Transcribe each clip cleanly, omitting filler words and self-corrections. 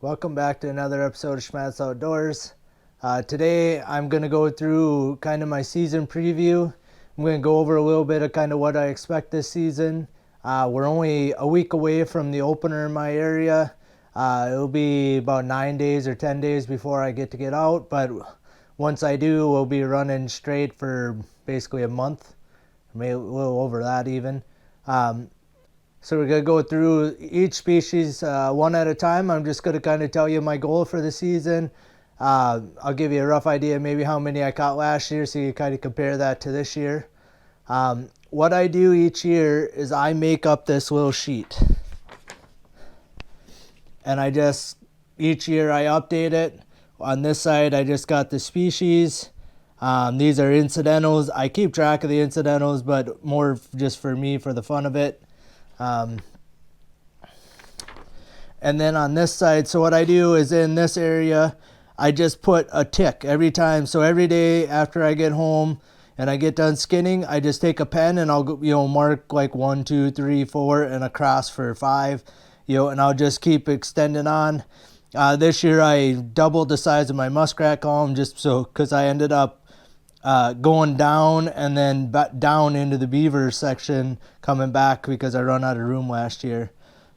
Welcome back to another episode of Schmattz Outdoors. Today I'm going to go through kind of my season preview. I'm going to go over a little bit of kind of what I expect this season. We're only a week away from the opener in my area. It'll be about 9 days or 10 days before I get out, but once I do, we'll be running straight for basically a month, maybe a little over that even. So we're going to go through each species one at a time. I'm just going to kind of tell you my goal for the season. I'll give you a rough idea maybe how many I caught last year so you kind of compare that to this year. What I do each year is I make up this little sheet. And each year I update it. On this side I just got the species. These are incidentals. I keep track of the incidentals, but more just for me, for the fun of it. And then on this side, so what I do is in this area, I just put a tick every time. So every day after I get home and I get done skinning, I just take a pen and I'll mark like 1, 2, 3, 4 and a cross for 5, and I'll just keep extending on. This year I doubled the size of my muskrat column because I ended up going down and then down into the beaver section, coming back because I run out of room last year.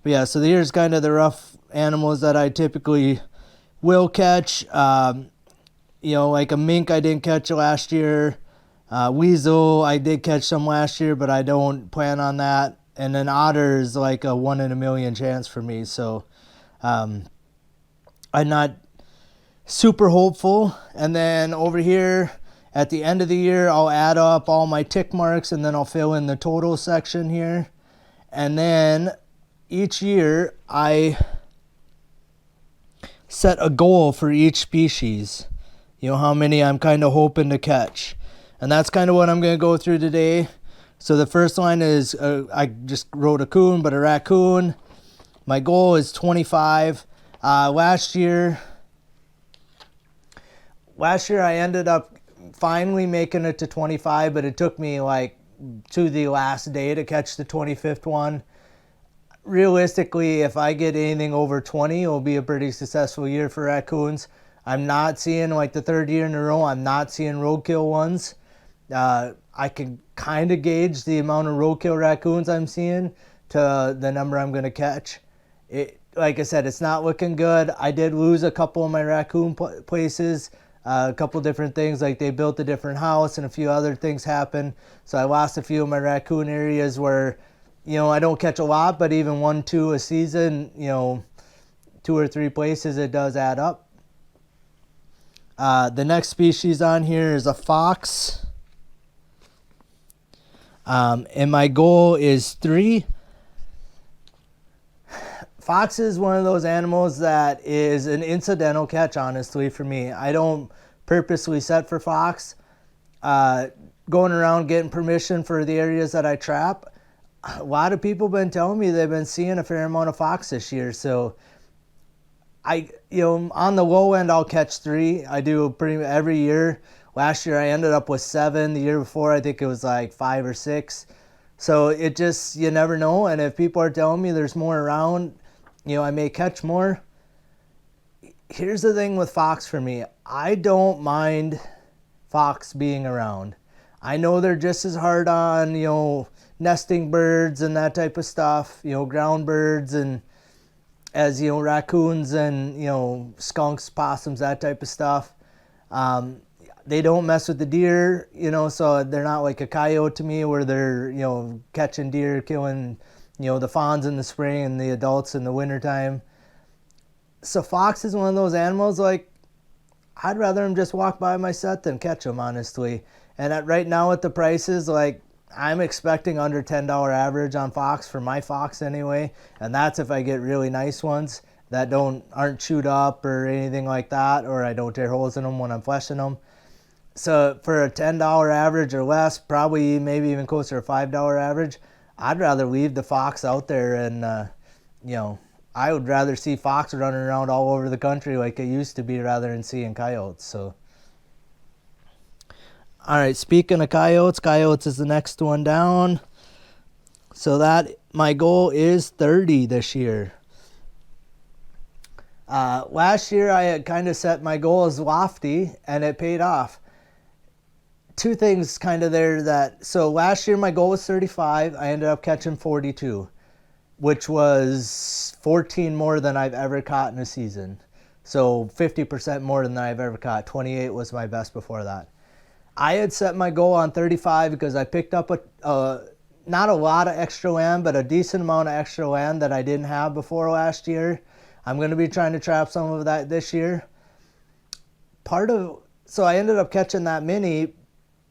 But yeah, so here's kind of the rough animals that I typically will catch. Like a mink I didn't catch last year. Weasel I did catch some last year, but I don't plan on that. And then otter is like a 1 in a million chance for me. So I'm not super hopeful. And then over here, at the end of the year, I'll add up all my tick marks and then I'll fill in the total section here. And then each year I set a goal for each species, how many I'm kind of hoping to catch. And that's kind of what I'm going to go through today. So the first line is, I just wrote a coon, but a raccoon. My goal is 25. Last year I ended up finally making it to 25, but it took me like to the last day to catch the 25th one. Realistically, if I get anything over 20, it'll be a pretty successful year for raccoons. I'm not seeing, like the third year in a row, I'm not seeing roadkill ones. I can kind of gauge the amount of roadkill raccoons I'm seeing to the number I'm going to catch. Like I said, it's not looking good. I did lose a couple of my raccoon places. A couple different things, like they built a different house and a few other things happened. So I lost a few of my raccoon areas where, I don't catch a lot, but even 1, 2 a season, 2 or 3 places, it does add up. The next species on here is a fox. And my goal is 3. Fox is one of those animals that is an incidental catch, honestly, for me. I don't purposely set for fox. Going around getting permission for the areas that I trap, a lot of people have been telling me they've been seeing a fair amount of fox this year. So on the low end, I'll catch 3. I do pretty every year. Last year I ended up with 7. The year before, I think it was like 5 or 6. So it just, you never know. And if people are telling me there's more around, I may catch more. Here's the thing with fox for me. I don't mind fox being around. I know they're just as hard on, nesting birds and that type of stuff, ground birds, and as, raccoons and, skunks, possums, that type of stuff. They don't mess with the deer, so they're not like a coyote to me where they're, catching deer, killing the fawns in the spring and the adults in the wintertime. So fox is one of those animals, like, I'd rather them just walk by my set than catch them, honestly. And right now at the prices, like, I'm expecting under $10 average on fox for my fox anyway. And that's if I get really nice ones that aren't chewed up or anything like that, or I don't tear holes in them when I'm fleshing them. So for a $10 average or less, probably maybe even closer to $5 average, I'd rather leave the fox out there and, I would rather see fox running around all over the country like it used to be rather than seeing coyotes. So, all right, speaking of coyotes is the next one down. So that my goal is 30 this year. Last year I had kind of set my goal as lofty, and it paid off. Two things kind of there that, so last year my goal was 35. I ended up catching 42, which was 14 more than I've ever caught in a season. So 50% more than I've ever caught. 28 was my best before that. I had set my goal on 35 because I picked up not a lot of extra land, but a decent amount of extra land that I didn't have before last year. I'm going to be trying to trap some of that this year. So I ended up catching that mini,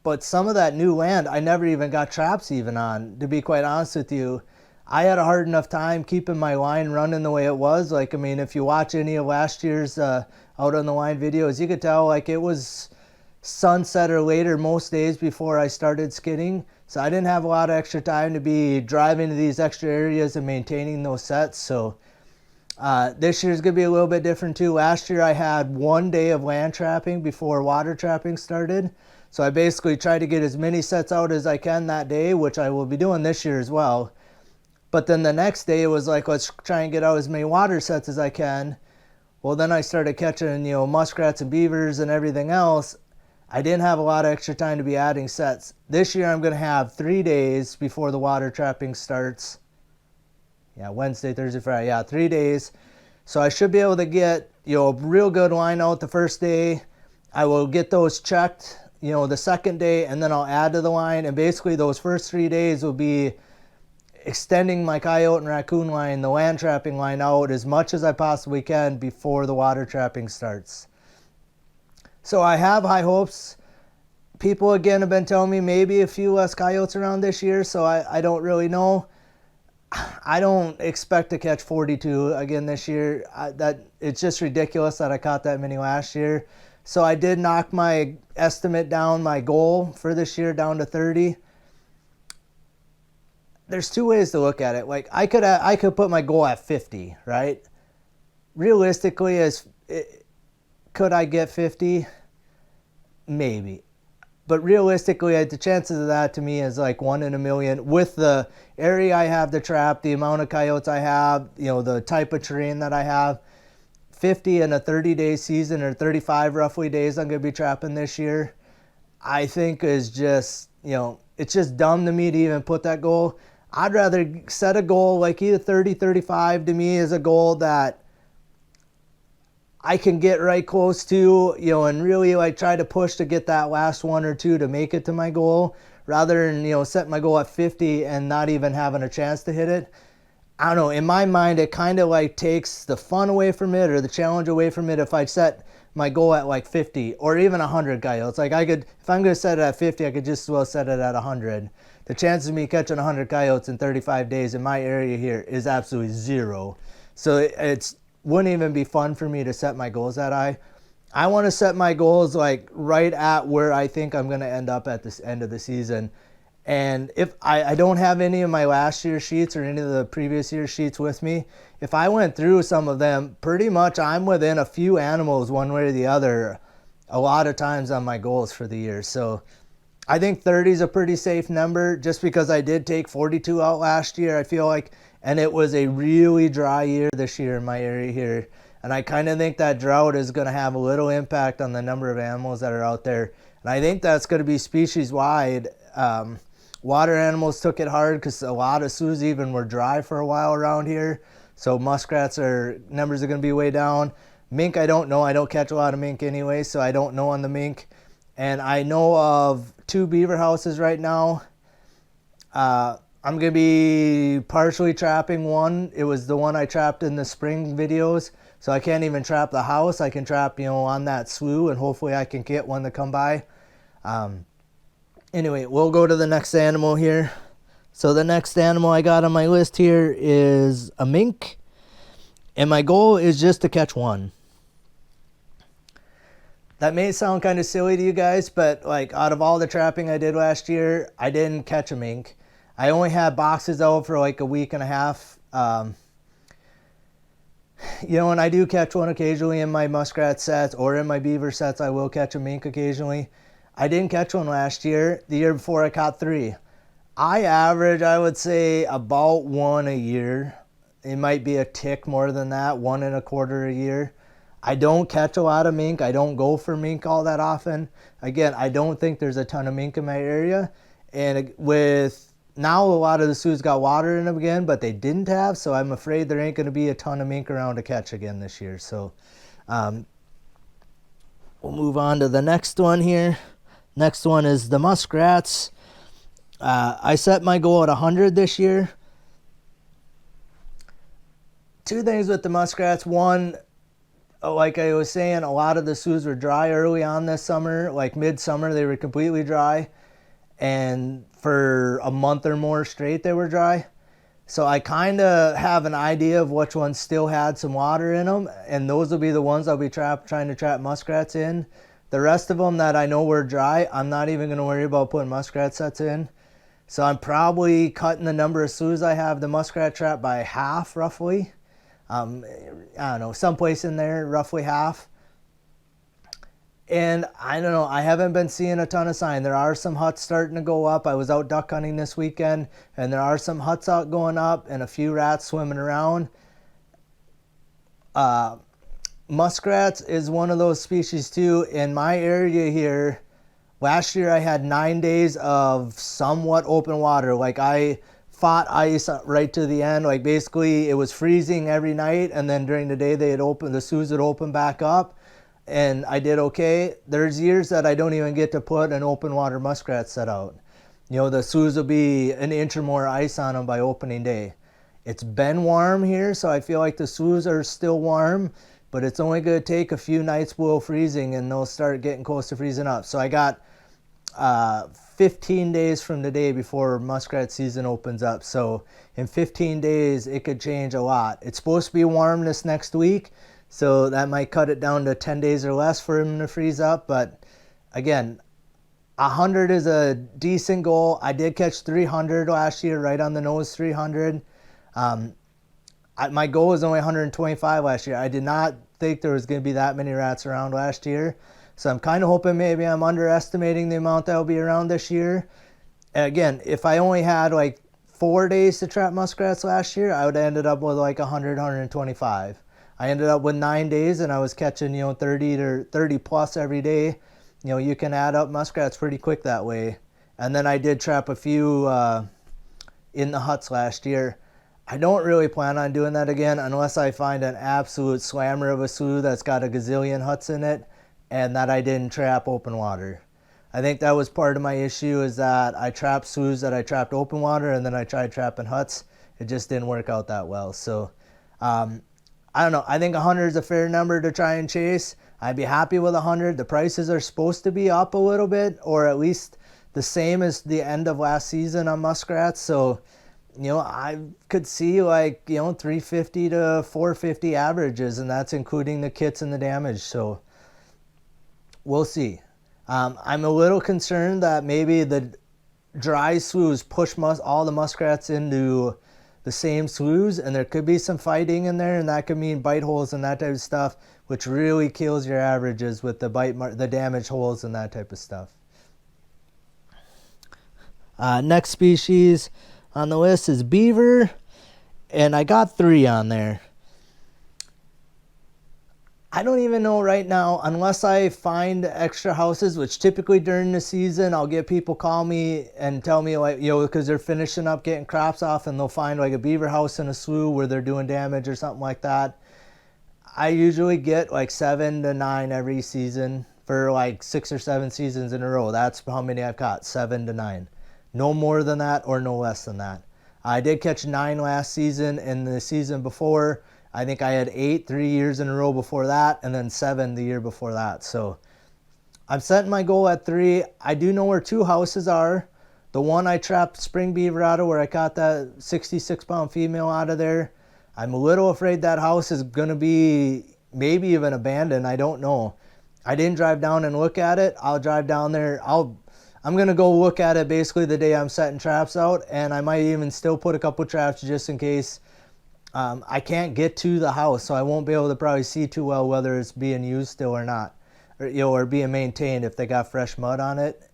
but some of that new land I never even got traps even on, to be quite honest with you. I had a hard enough time keeping my line running the way it was. Like, I mean, if you watch any of last year's out on the line videos, you could tell like it was sunset or later most days before I started skidding. So I didn't have a lot of extra time to be driving to these extra areas and maintaining those sets. So this year's going to be a little bit different too. Last year I had 1 day of land trapping before water trapping started. So I basically tried to get as many sets out as I can that day, which I will be doing this year as well. But then the next day it was like, let's try and get out as many water sets as I can. Well, then I started catching, muskrats and beavers and everything else. I didn't have a lot of extra time to be adding sets. This year I'm going to have 3 days before the water trapping starts. Yeah, Wednesday, Thursday, Friday. Yeah, 3 days. So I should be able to get, a real good line out the first day. I will get those checked, the second day, and then I'll add to the line. And basically those first 3 days will be extending my coyote and raccoon line, the land trapping line out as much as I possibly can before the water trapping starts. So I have high hopes. People again have been telling me maybe a few less coyotes around this year, so I don't really know. I don't expect to catch 42 again this year. It's just ridiculous that I caught that many last year. So I did knock my estimate down, my goal for this year down to 30. There's two ways to look at it. Like I could put my goal at 50, right? Realistically, could I get 50? Maybe. But realistically, the chances of that to me is like 1 in a million. With the area I have to trap, the amount of coyotes I have, the type of terrain that I have, 50 in a 30-day season, or 35 roughly days I'm going to be trapping this year, I think is just, it's just dumb to me to even put that goal. I'd rather set a goal like either 30, 35 to me is a goal that I can get right close to, and really like try to push to get that last 1 or 2 to make it to my goal, rather than, set my goal at 50 and not even having a chance to hit it. I don't know, in my mind, it kind of like takes the fun away from it, or the challenge away from it if I set my goal at like 50 or even 100 coyotes. Like if I'm going to set it at 50, I could just as well set it at 100. The chances of me catching 100 coyotes in 35 days in my area here is absolutely zero. So it's wouldn't even be fun for me to set my goals that high. I want to set my goals like right at where I think I'm going to end up at this end of the season. And if I don't have any of my last year's sheets or any of the previous year's sheets with me, if I went through some of them, pretty much I'm within a few animals one way or the other a lot of times on my goals for the year. So I think 30 is a pretty safe number, just because I did take 42 out last year, I feel like. And it was a really dry year this year in my area here. And I kind of think that drought is going to have a little impact on the number of animals that are out there. And I think that's going to be species-wide. Water animals took it hard because a lot of Sioux even were dry for a while around here. So muskrats numbers are going to be way down. Mink, I don't know. I don't catch a lot of mink anyway, so I don't know on the mink. And I know of 2 beaver houses right now. I'm going to be partially trapping one. It was the one I trapped in the spring videos. So I can't even trap the house. I can trap, on that slough, and hopefully I can get one to come by. Anyway, we'll go to the next animal here. So the next animal I got on my list here is a mink. And my goal is just to catch one. That may sound kind of silly to you guys, but like out of all the trapping I did last year, I didn't catch a mink. I only had boxes out for like a week and a half. And I do catch one occasionally in my muskrat sets or in my beaver sets. I will catch a mink occasionally. I didn't catch one last year. The year before I caught 3. I average, I would say, about 1 a year. It might be a tick more than that, 1.25 a year. I don't catch a lot of mink. I don't go for mink all that often. Again, I don't think there's a ton of mink in my area. And with now a lot of the Sioux's got water in them again, but they didn't have, so I'm afraid there ain't going to be a ton of mink around to catch again this year. So we'll move on to the next one here. Next one is the muskrats. I set my goal at 100 this year. 2 things with the muskrats. One, like I was saying, a lot of the Sioux's were dry early on this summer. Like midsummer, they were completely dry. And for a month or more straight, they were dry. So I kind of have an idea of which ones still had some water in them. And those will be the ones I'll be trying to trap muskrats in. The rest of them that I know were dry, I'm not even going to worry about putting muskrat sets in. So I'm probably cutting the number of Sioux's I have the muskrat trap by half, roughly. I don't know, someplace in there, roughly half. And I don't know, I haven't been seeing a ton of sign. There are some huts starting to go up. I was out duck hunting this weekend, and there are some huts out going up and a few rats swimming around. Muskrats is one of those species too. In my area here, last year I had 9 days of somewhat open water. Like I fought ice right to the end. Like basically it was freezing every night, and then during the day the Sioux's would open back up, and I did okay. There's years that I don't even get to put an open water muskrat set out. The Sioux's will be an inch or more ice on them by opening day. It's been warm here, so I feel like the Sioux's are still warm, but it's only going to take a few nights below freezing and they'll start getting close to freezing up. So I got 15 days from today before muskrat season opens up. So in 15 days, it could change a lot. It's supposed to be warm this next week, so that might cut it down to 10 days or less for him to freeze up. But again, 100 is a decent goal. I did catch 300 last year, right on the nose, 300. My goal was only 125 last year. I did not think there was going to be that many rats around last year. So I'm kind of hoping maybe I'm underestimating the amount that will be around this year. And again, if I only had like 4 days to trap muskrats last year, I would have ended up with like 100, 125. I ended up with 9 days and I was catching, 30 plus every day. You can add up muskrats pretty quick that way. And then I did trap a few in the huts last year. I don't really plan on doing that again unless I find an absolute slammer of a Sioux that's got a gazillion huts in it and that I didn't trap open water. I think that was part of my issue, is that I trapped Sioux's that I trapped open water, and then I tried trapping huts. It just didn't work out that well. So I don't know. I think 100 is a fair number to try and chase. I'd be happy with 100. The prices are supposed to be up a little bit, or at least the same as the end of last season on muskrats. So I could see like 350 to 450 averages, and that's including the kits and the damage. So we'll see. I'm a little concerned that maybe the dry sloughs push all the muskrats into the same sloughs, and there could be some fighting in there, and that could mean bite holes and that type of stuff, which really kills your averages with the damage holes and that type of stuff. Next species on the list is beaver, and I got 3 on there. I don't even know right now, unless I find extra houses, which typically during the season I'll get people call me and tell me, like, because they're finishing up getting crops off and they'll find like a beaver house in a slough where they're doing damage or something like that. I usually get like 7 to 9 every season for like 6 or 7 seasons in a row. That's how many I've caught, 7 to 9. No more than that or no less than that. I did catch 9 last season, and the season before I think I had 8 3 years in a row before that, and then 7 the year before that. So I'm setting my goal at 3. I do know where 2 houses are. The one I trapped spring beaver out of, where I caught that 66-pound female out of there, I'm a little afraid that house is going to be maybe even abandoned. I don't know. I didn't drive down and look at it. I'll drive down there. I'm going to go look at it basically the day I'm setting traps out, and I might even still put a couple traps just in case I can't get to the house, so I won't be able to probably see too well whether it's being used still or not, or or being maintained if they got fresh mud on it.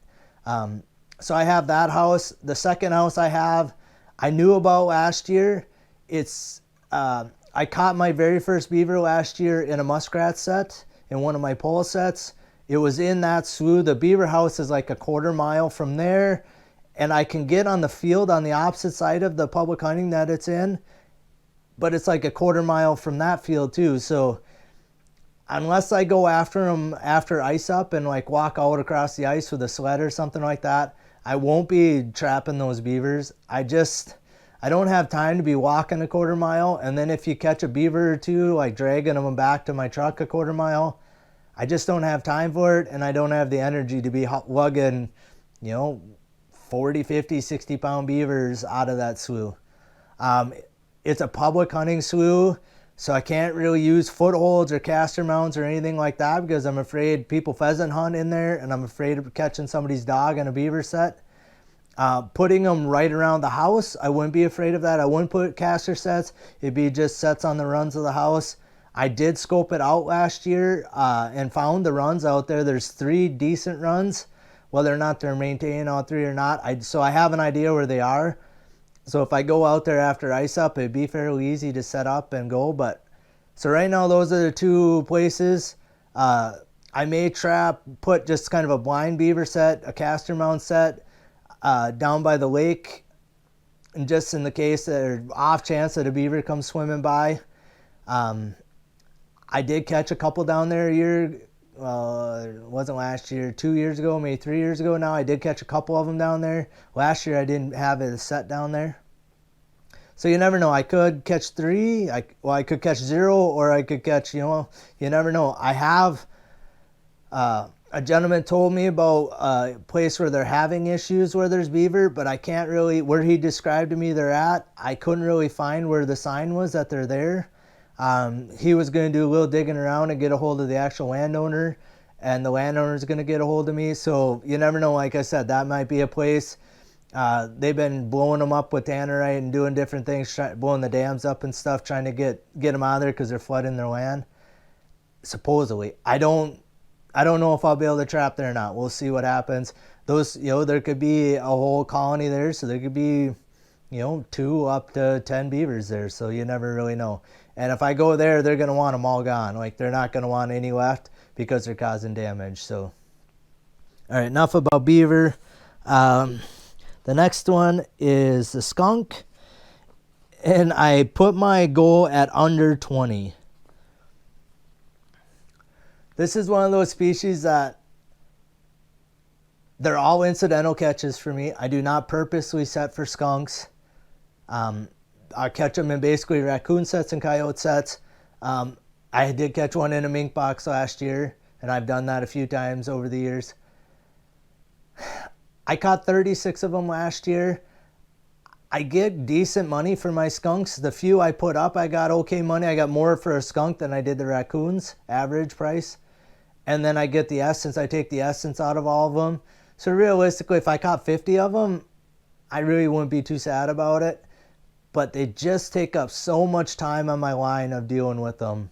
So I have that house. The second house I knew about last year. It's I caught my very first beaver last year in a muskrat set, in one of my pole sets. It was in that slough. The beaver house is like a quarter mile from there, and I can get on the field on the opposite side of the public hunting that it's in, but it's like a quarter mile from that field too. So unless I go after them after ice up and like walk out across the ice with a sled or something like that, I won't be trapping those beavers. I don't have time to be walking a quarter mile, and then if you catch a beaver or two, like dragging them back to my truck a quarter mile, I just don't have time for it, and I don't have the energy to be lugging, 40, 50, 60-pound beavers out of that slough. It's a public hunting slough, so I can't really use footholds or caster mounts or anything like that because I'm afraid people pheasant hunt in there, and I'm afraid of catching somebody's dog in a beaver set. Putting them right around the house, I wouldn't be afraid of that. I wouldn't put caster sets. It'd be just sets on the runs of the house. I did scope it out last year and found the runs out there. There's 3 decent runs, whether or not they're maintaining all 3 or not. So I have an idea where they are. So if I go out there after ice up, it'd be fairly easy to set up and go. But so right now, those are the 2 places. I may put just kind of a blind beaver set, a caster mount set, down by the lake, and just in the case that, or off chance that a beaver comes swimming by. I did catch a couple down there it wasn't last year, 2 years ago, maybe 3 years ago now. I did catch a couple of them down there. Last year I didn't have it set down there. So you never know. I could catch 3, I could catch 0, or I could catch, you never know. I have, a gentleman told me about a place where they're having issues where there's beaver, but I can't really, where he described to me they're at, I couldn't really find where the sign was that they're there. He was going to do a little digging around and get a hold of the actual landowner, and the landowner's going to get a hold of me. So you never know. Like I said, that might be a place. They've been blowing them up with tannerite and doing different things, blowing the dams up and stuff, trying to get them out of there because they're flooding their land. Supposedly, I don't know if I'll be able to trap there or not. We'll see what happens. Those, there could be a whole colony there, so there could be, 2 up to 10 beavers there. So you never really know. And if I go there, they're going to want them all gone. Like, they're not going to want any left because they're causing damage. So, all right, enough about beaver. The next one is the skunk. And I put my goal at under 20. This is one of those species that they're all incidental catches for me. I do not purposely set for skunks. I catch them in basically raccoon sets and coyote sets. I did catch one in a mink box last year, and I've done that a few times over the years. I caught 36 of them last year. I get decent money for my skunks. The few I put up, I got okay money. I got more for a skunk than I did the raccoons, average price. And then I get the essence. I take the essence out of all of them. So realistically, if I caught 50 of them, I really wouldn't be too sad about it. But they just take up so much time on my line of dealing with them.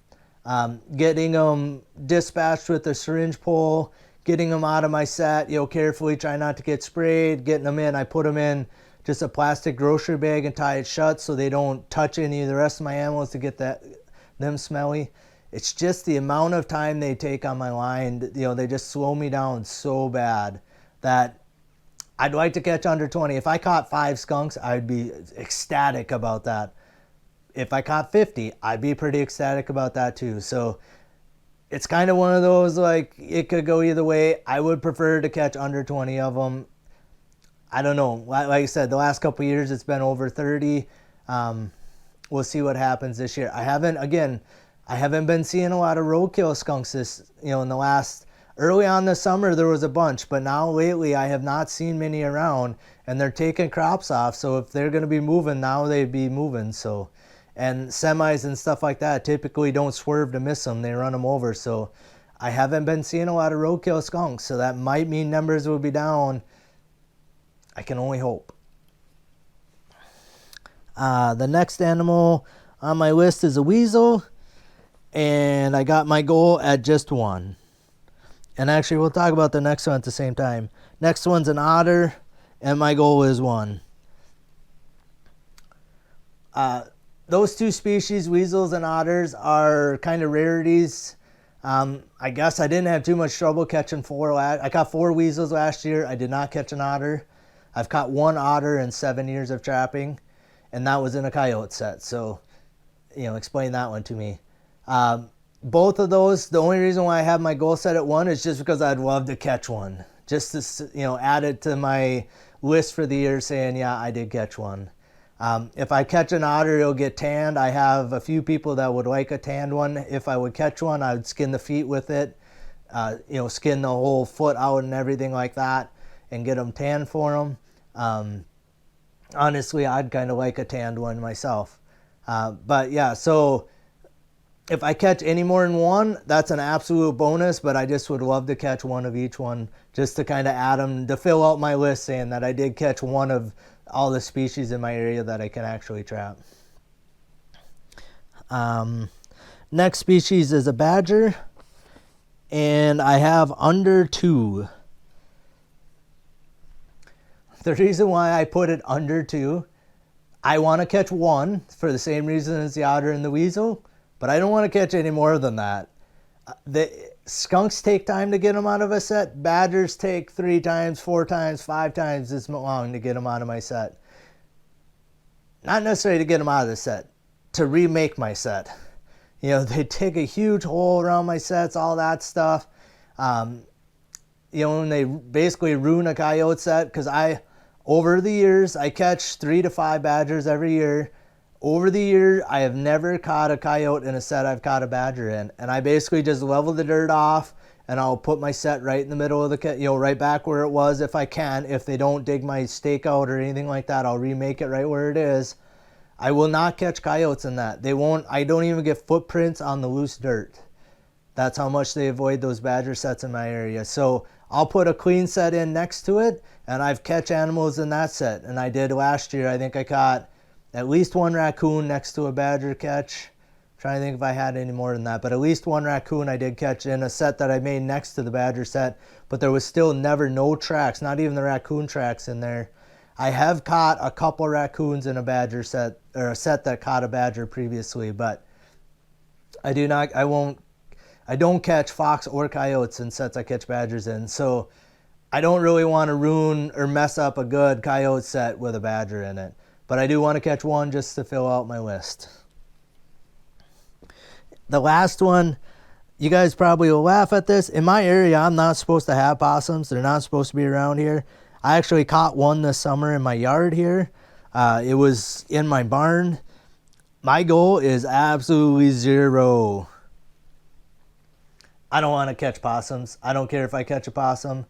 Getting them dispatched with a syringe pole, getting them out of my set, carefully, try not to get sprayed, getting them in. I put them in just a plastic grocery bag and tie it shut so they don't touch any of the rest of my animals to get them smelly. It's just the amount of time they take on my line. They just slow me down so bad that I'd like to catch under 20. If I caught 5 skunks, I'd be ecstatic about that. If I caught 50, I'd be pretty ecstatic about that too. So it's kind of one of those, like, it could go either way. I would prefer to catch under 20 of them. I don't know. Like I said, the last couple of years, it's been over 30. We'll see what happens this year. I haven't been seeing a lot of roadkill skunks in the last, early on this summer, there was a bunch, but now lately I have not seen many around, and they're taking crops off. So if they're going to be moving, now they'd be moving. So, and semis and stuff like that typically don't swerve to miss them. They run them over. So I haven't been seeing a lot of roadkill skunks. So that might mean numbers will be down. I can only hope. The next animal on my list is a weasel, and I got my goal at just one. And actually, we'll talk about the next one at the same time. Next one's an otter, and my goal is one. Those two species, weasels and otters, are kind of rarities. I guess I didn't have too much trouble catching four. I caught 4 weasels last year. I did not catch an otter. I've caught 1 otter in 7 years of trapping, and that was in a coyote set. So, explain that one to me. Both of those, the only reason why I have my goal set at 1 is just because I'd love to catch one. Just to, add it to my list for the year saying, yeah, I did catch one. If I catch an otter, it'll get tanned. I have a few people that would like a tanned one. If I would catch one, I would skin the feet with it, skin the whole foot out and everything like that and get them tanned for them. Honestly, I'd kind of like a tanned one myself. But yeah, so if I catch any more than 1, that's an absolute bonus, but I just would love to catch 1 of each one just to kind of add them to fill out my list saying that I did catch 1 of all the species in my area that I can actually trap. Next species is a badger, and I have under 2. The reason why I put it under 2, I want to catch 1 for the same reason as the otter and the weasel, but I don't want to catch any more than that. The skunks take time to get them out of a set. Badgers take 3 times, 4 times, 5 times as long to get them out of my set. Not necessarily to get them out of the set, to remake my set. They take a huge hole around my sets, all that stuff. And they basically ruin a coyote set because over the years, I catch 3 to 5 badgers every year. Over the year, I have never caught a coyote in a set I've caught a badger in. And I basically just level the dirt off, and I'll put my set right in the middle of the, right back where it was if I can. If they don't dig my stake out or anything like that, I'll remake it right where it is. I will not catch coyotes in that. I don't even get footprints on the loose dirt. That's how much they avoid those badger sets in my area. So I'll put a clean set in next to it, and I've catch animals in that set. And I did last year. I think I caught at least 1 raccoon next to a badger catch. I'm trying to think if I had any more than that, but at least 1 raccoon I did catch in a set that I made next to the badger set, but there was still never no tracks, not even the raccoon tracks in there. I have caught a couple raccoons in a badger set, or a set that caught a badger previously, but I don't catch fox or coyotes in sets I catch badgers in, so I don't really want to ruin or mess up a good coyote set with a badger in it. But I do want to catch 1 just to fill out my list. The last one, you guys probably will laugh at this. In my area, I'm not supposed to have possums. They're not supposed to be around here. I actually caught 1 this summer in my yard here. It was in my barn. My goal is absolutely 0. I don't want to catch possums. I don't care if I catch a possum.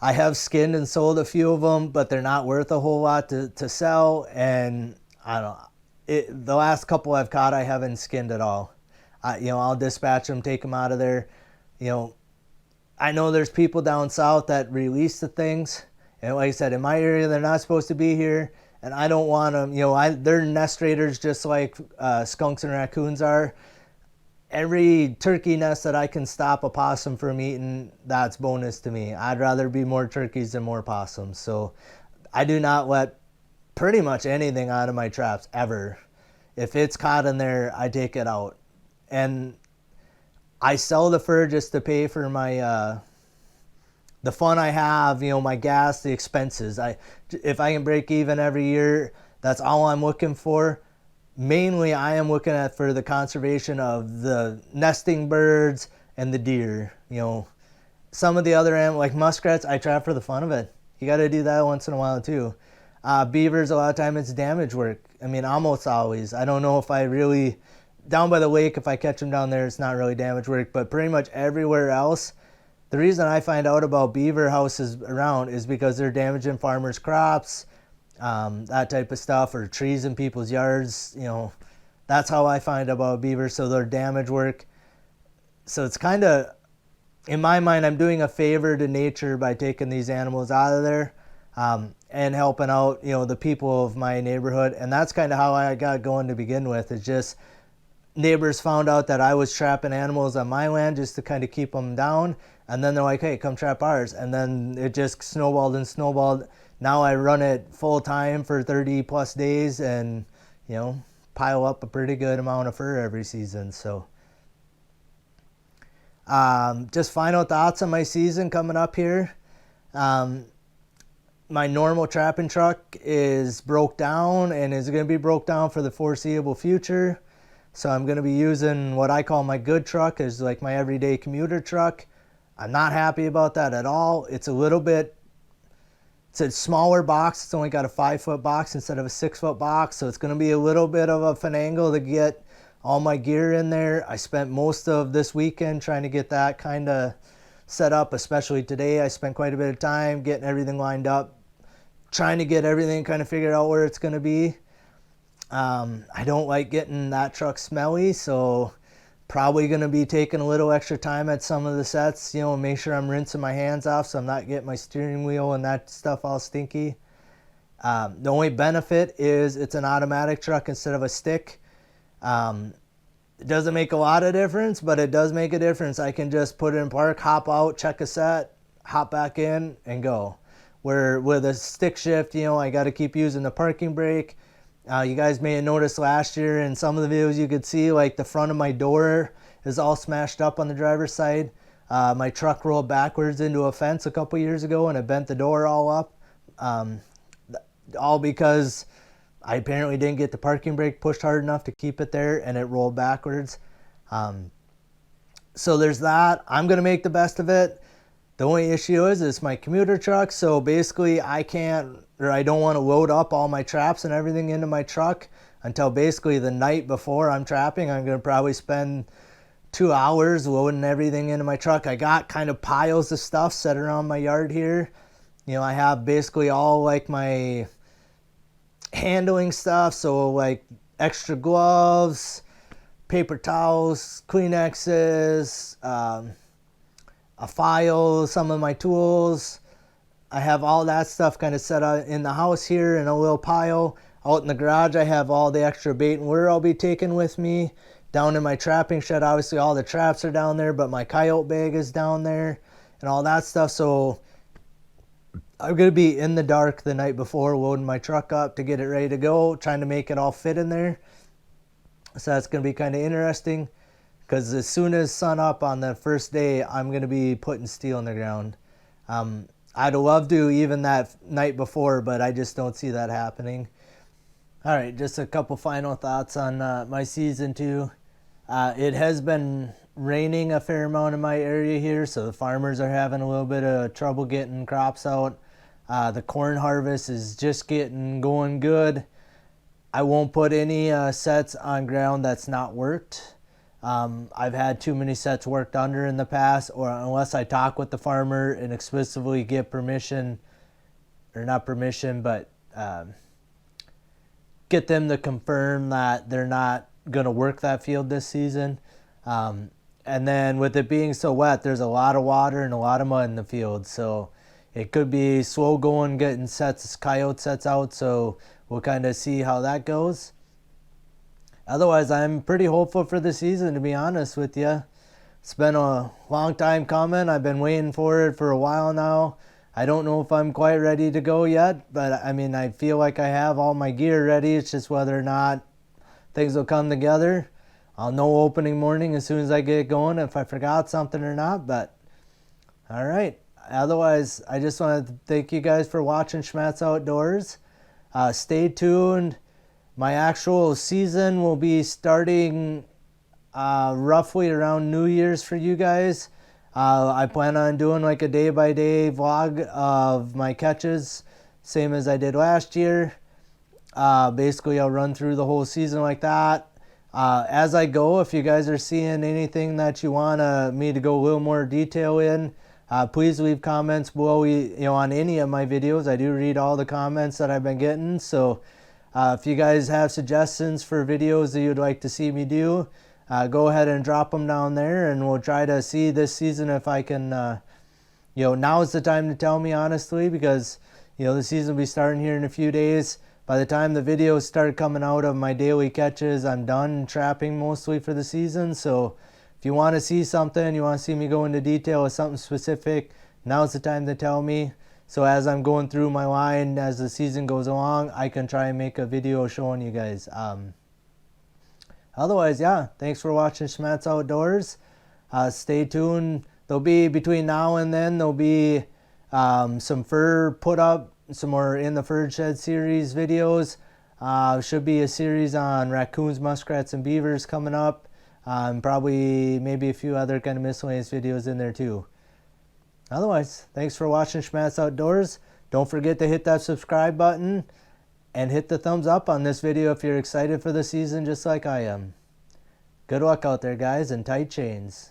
I have skinned and sold a few of them, but they're not worth a whole lot to sell. And I don't know. The last couple I've caught, I haven't skinned at all. I'll dispatch them, take them out of there. I know there's people down south that release the things. And like I said, in my area, they're not supposed to be here. And I don't want them. They're nest raiders just like skunks and raccoons are. Every turkey nest that I can stop a possum from eating, that's bonus to me. I'd rather be more turkeys than more possums. So I do not let pretty much anything out of my traps ever. If it's caught in there, I take it out. And I sell the fur just to pay for my the fun I have, my gas, the expenses. If I can break even every year, that's all I'm looking for. Mainly, I am looking at for the conservation of the nesting birds and the deer. Some of the other animals, like muskrats, I trap for the fun of it. You got to do that once in a while too. Beavers, a lot of time it's damage work. Almost always. I don't know if I really, down by the lake, if I catch them down there, it's not really damage work. But pretty much everywhere else, the reason I find out about beaver houses around is because they're damaging farmers' crops. That type of stuff, or trees in people's yards. That's how I find out about beavers. So they're damage work. So it's kind of, in my mind, I'm doing a favor to nature by taking these animals out of there. and helping out, the people of my neighborhood. And that's kind of how I got going to begin with. It's just neighbors found out that I was trapping animals on my land just to kind of keep them down. And then they're like, hey, come trap ours. And then it just snowballed and snowballed. Now I run it full time for 30 plus days and, pile up a pretty good amount of fur every season. So just final thoughts on my season coming up here. My normal trapping truck is broke down and is going to be broke down for the foreseeable future. So I'm going to be using what I call my good truck, is like my everyday commuter truck. I'm not happy about that at all. It's a smaller box. It's only got a 5-foot box instead of a 6-foot box. So it's going to be a little bit of a finagle to get all my gear in there. I spent most of this weekend trying to get that kind of set up, especially today. I spent quite a bit of time getting everything lined up, trying to get everything kind of figured out where it's going to be. I don't like getting that truck smelly, so probably going to be taking a little extra time at some of the sets, make sure I'm rinsing my hands off so I'm not getting my steering wheel and that stuff all stinky. The only benefit is it's an automatic truck instead of a stick. It doesn't make a lot of difference, but it does make a difference. I can just put it in park, hop out, check a set, hop back in, and go. Where with a stick shift, I got to keep using the parking brake. You guys may have noticed last year in some of the videos you could see like the front of my door is all smashed up on the driver's side. My truck rolled backwards into a fence a couple years ago and it bent the door all up. All because I apparently didn't get the parking brake pushed hard enough to keep it there and it rolled backwards. So there's that. I'm going to make the best of it. The only issue is it's my commuter truck, so basically I don't want to load up all my traps and everything into my truck until basically the night before I'm trapping. I'm going to probably spend 2 hours loading everything into my truck. I got kind of piles of stuff set around my yard here. I have basically all like my handling stuff, so like extra gloves, paper towels, Kleenexes, a file, some of my tools. I have all that stuff kind of set out in the house here in a little pile. Out in the garage I have all the extra bait and lure I'll be taking with me. Down in my trapping shed, obviously all the traps are down there, but my coyote bag is down there and all that stuff. So I'm going to be in the dark the night before loading my truck up to get it ready to go, trying to make it all fit in there. So that's going to be kind of interesting. Because as soon as sun up on the first day, I'm going to be putting steel in the ground. I'd love to even that night before, but I just don't see that happening. All right, just a couple final thoughts on my season 2. It has been raining a fair amount in my area here, so the farmers are having a little bit of trouble getting crops out. The corn harvest is just getting going good. I won't put any sets on ground that's not worked. I've had too many sets worked under in the past, or unless I talk with the farmer and explicitly get permission, or not permission, but get them to confirm that they're not going to work that field this season. And then with it being so wet, there's a lot of water and a lot of mud in the field, so it could be slow going getting coyote sets out, so we'll kind of see how that goes. Otherwise, I'm pretty hopeful for the season, to be honest with you. It's been a long time coming. I've been waiting for it for a while now. I don't know if I'm quite ready to go yet, but I feel like I have all my gear ready. It's just whether or not things will come together. I'll know opening morning as soon as I get going if I forgot something or not, but all right. Otherwise, I just want to thank you guys for watching Schmattz Outdoors. Stay tuned. My actual season will be starting roughly around New Year's for you guys. I plan on doing like a day-by-day vlog of my catches, same as I did last year. Basically, I'll run through the whole season like that. As I go, if you guys are seeing anything that you want me to go a little more detail in, please leave comments below. On any of my videos, I do read all the comments that I've been getting, so if you guys have suggestions for videos that you'd like to see me do, go ahead and drop them down there, and we'll try to see this season if I can, now's the time to tell me honestly, because, the season will be starting here in a few days. By the time the videos start coming out of my daily catches, I'm done trapping mostly for the season. So if you want to see something, you want to see me go into detail with something specific, now's the time to tell me. So as I'm going through my line, as the season goes along, I can try and make a video showing you guys. Otherwise, yeah, thanks for watching Schmattz Outdoors. Stay tuned. There'll be, between now and then, there'll be some fur put up, some more In the Fur Shed series videos. Should be a series on raccoons, muskrats, and beavers coming up. Probably maybe a few other kind of miscellaneous videos in there too. Otherwise, thanks for watching Schmattz Outdoors. Don't forget to hit that subscribe button and hit the thumbs up on this video if you're excited for the season just like I am. Good luck out there, guys, and tight chains.